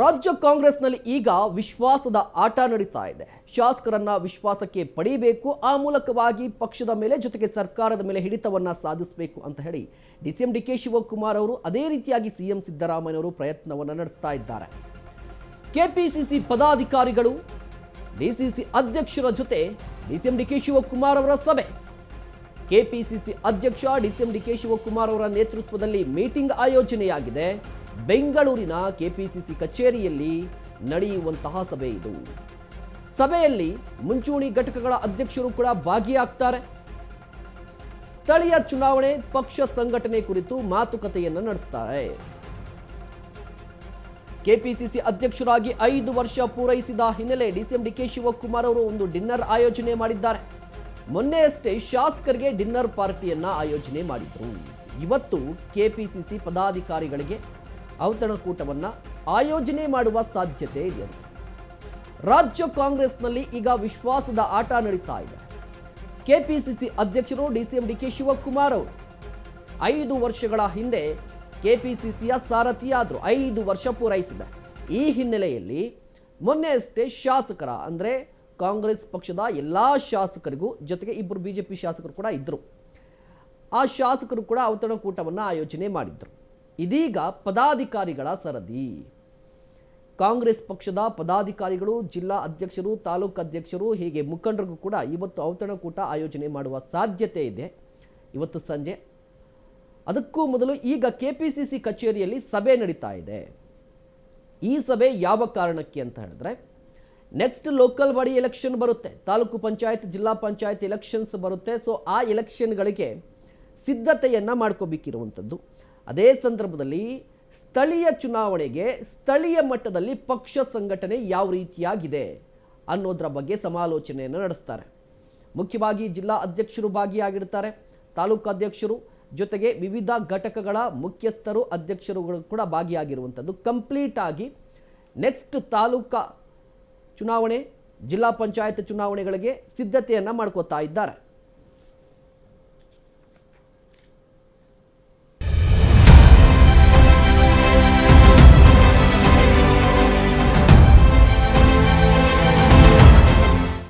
ರಾಜ್ಯ ಕಾಂಗ್ರೆಸ್ನಲ್ಲಿ ಈಗ ವಿಶ್ವಾಸದ ಆಟ ನಡೀತಾ ಇದೆ. ಶಾಸಕರನ್ನ ವಿಶ್ವಾಸಕ್ಕೆ ಪಡೆಯಬೇಕು, ಆ ಮೂಲಕವಾಗಿ ಪಕ್ಷದ ಮೇಲೆ ಜೊತೆಗೆ ಸರ್ಕಾರದ ಮೇಲೆ ಹಿಡಿತವನ್ನ ಸಾಧಿಸಬೇಕು ಅಂತ ಹೇಳಿ ಡಿಸಿಎಂ ಡಿಕೆ ಶಿವಕುಮಾರ್ ಅವರು ಅದೇ ರೀತಿಯಾಗಿ ಸಿಎಂ ಸಿದ್ದರಾಮಯ್ಯ ಅವರು ಪ್ರಯತ್ನವನ್ನು ನಡೆಸ್ತಾ ಇದ್ದಾರೆ. ಕೆಪಿಸಿಸಿ ಪದಾಧಿಕಾರಿಗಳು ಡಿಸಿಸಿ ಅಧ್ಯಕ್ಷರ ಜೊತೆ ಡಿಸಿಎಂ ಡಿಕೆ ಶಿವಕುಮಾರ್ ಅವರ ಸಭೆ. ಕೆಪಿಸಿಸಿ ಅಧ್ಯಕ್ಷ ಡಿಸಿಎಂ ಡಿಕೆ ಶಿವಕುಮಾರ್ ಅವರ ನೇತೃತ್ವದಲ್ಲಿ ಮೀಟಿಂಗ್ ಆಯೋಜನೆಯಾಗಿದೆ. ಬೆಂಗಳೂರಿನ ಕೆಪಿಸಿಸಿ ಕಚೇರಿಯಲ್ಲಿ ನಡೆಯುವಂತಹ ಸಭೆ ಇದು. ಸಭೆಯಲ್ಲಿ ಮುಂಚೂಣಿ ಘಟಕಗಳ ಅಧ್ಯಕ್ಷರು ಕೂಡ ಭಾಗಿಯಾಗ್ತಾರೆ. ಸ್ಥಳೀಯ ಚುನಾವಣೆ, ಪಕ್ಷ ಸಂಘಟನೆ ಕುರಿತು ಮಾತುಕತೆಯನ್ನು ನಡೆಸ್ತಾರೆ. ಕೆಪಿಸಿಸಿ ಅಧ್ಯಕ್ಷರಾಗಿ 5 ವರ್ಷ ಪೂರೈಸಿದ ಹಿನ್ನೆಲೆ ಡಿಸಿಎಂ ಡಿಕೆ ಶಿವಕುಮಾರ್ ಅವರು ಒಂದು ಡಿನ್ನರ್ ಆಯೋಜನೆ ಮಾಡಿದ್ದಾರೆ. ಮೊನ್ನೆಯಷ್ಟೇ ಶಾಸಕರಿಗೆ ಡಿನ್ನರ್ ಪಾರ್ಟಿಯನ್ನ ಆಯೋಜನೆ ಮಾಡಿದ್ರು. ಇವತ್ತು ಕೆಪಿಸಿಸಿ ಪದಾಧಿಕಾರಿಗಳಿಗೆ ಔತಣಕೂಟವನ್ನು ಆಯೋಜನೆ ಮಾಡುವ ಸಾಧ್ಯತೆ ಇದೆಯಂತೆ. ರಾಜ್ಯ ಕಾಂಗ್ರೆಸ್ನಲ್ಲಿ ಈಗ ವಿಶ್ವಾಸದ ಆಟ ನಡೀತಾ ಇದೆ. ಕೆಪಿಸಿಸಿ ಅಧ್ಯಕ್ಷರು ಡಿಸಿಎಂ ಡಿಕೆ ಶಿವಕುಮಾರ್ ಅವರು 5 ವರ್ಷಗಳ ಹಿಂದೆ ಕೆಪಿಸಿಸಿಯ ಸಾರಥಿಯಾದರು. 5 ವರ್ಷ ಪೂರೈಸಿದೆ. ಈ ಹಿನ್ನೆಲೆಯಲ್ಲಿ ಮೊನ್ನೆಯಷ್ಟೇ ಶಾಸಕರ ಅಂದರೆ ಕಾಂಗ್ರೆಸ್ ಪಕ್ಷದ ಎಲ್ಲ ಶಾಸಕರಿಗೂ ಜೊತೆಗೆ 2 ಬಿಜೆಪಿ ಶಾಸಕರು ಕೂಡ ಇದ್ದರು. ಆ ಶಾಸಕರು ಕೂಡ ಔತಣಕೂಟವನ್ನು ಆಯೋಜನೆ ಮಾಡಿದ್ರು. ಇದೀಗ ಪದಾಧಿಕಾರಿಗಳ ಸರದಿ. ಕಾಂಗ್ರೆಸ್ ಪಕ್ಷದ ಪದಾಧಿಕಾರಿಗಳು, ಜಿಲ್ಲಾ ಅಧ್ಯಕ್ಷರು, ತಾಲೂಕು ಅಧ್ಯಕ್ಷರು, ಹೀಗೆ ಮುಖಂಡರಿಗೂ ಕೂಡ ಇವತ್ತು ಔತಣಕೂಟ ಆಯೋಜನೆ ಮಾಡುವ ಸಾಧ್ಯತೆ ಇದೆ ಇವತ್ತು ಸಂಜೆ. ಅದಕ್ಕೂ ಮೊದಲು ಈಗ ಕೆಪಿಸಿಸಿ ಕಚೇರಿಯಲ್ಲಿ ಸಭೆ ನಡೀತಾ ಇದೆ. ಈ ಸಭೆ ಯಾವ ಕಾರಣಕ್ಕೆ ಅಂತ ಹೇಳಿದ್ರೆ, ನೆಕ್ಸ್ಟ್ ಲೋಕಲ್ ಬಾಡಿ ಎಲೆಕ್ಷನ್ ಬರುತ್ತೆ, ತಾಲೂಕು ಪಂಚಾಯತ್, ಜಿಲ್ಲಾ ಪಂಚಾಯತ್ ಎಲೆಕ್ಷನ್ಸ್ ಬರುತ್ತೆ. ಸೊ ಆ ಎಲೆಕ್ಷನ್ಗಳಿಗೆ ಸಿದ್ಧತೆಯನ್ನು ಮಾಡ್ಕೋಬೇಕಿರುವಂಥದ್ದು. ಅದೇ ಸಂದರ್ಭದಲ್ಲಿ ಸ್ಥಳೀಯ ಚುನಾವಣೆಗೆ ಸ್ಥಳೀಯ ಮಟ್ಟದಲ್ಲಿ ಪಕ್ಷ ಸಂಘಟನೆ ಯಾವ ರೀತಿಯಾಗಿದೆ ಅನ್ನೋದರ ಬಗ್ಗೆ ಸಮಾಲೋಚನೆಯನ್ನು ನಡೆಸ್ತಾರೆ. ಮುಖ್ಯವಾಗಿ ಜಿಲ್ಲಾ ಅಧ್ಯಕ್ಷರು ಭಾಗಿಯಾಗಿರ್ತಾರೆ, ತಾಲೂಕು ಅಧ್ಯಕ್ಷರು, ಜೊತೆಗೆ ವಿವಿಧ ಘಟಕಗಳ ಮುಖ್ಯಸ್ಥರು, ಅಧ್ಯಕ್ಷರುಗಳು ಕೂಡ ಭಾಗಿಯಾಗಿರುವಂಥದ್ದು. ಕಂಪ್ಲೀಟ್ ಆಗಿ ನೆಕ್ಸ್ಟ್ ತಾಲೂಕಾ ಚುನಾವಣೆ, ಜಿಲ್ಲಾ ಪಂಚಾಯತ್ ಚುನಾವಣೆಗಳಿಗೆ ಸಿದ್ಧತೆಯನ್ನು ಮಾಡ್ಕೋತಾ ಇದ್ದಾರೆ.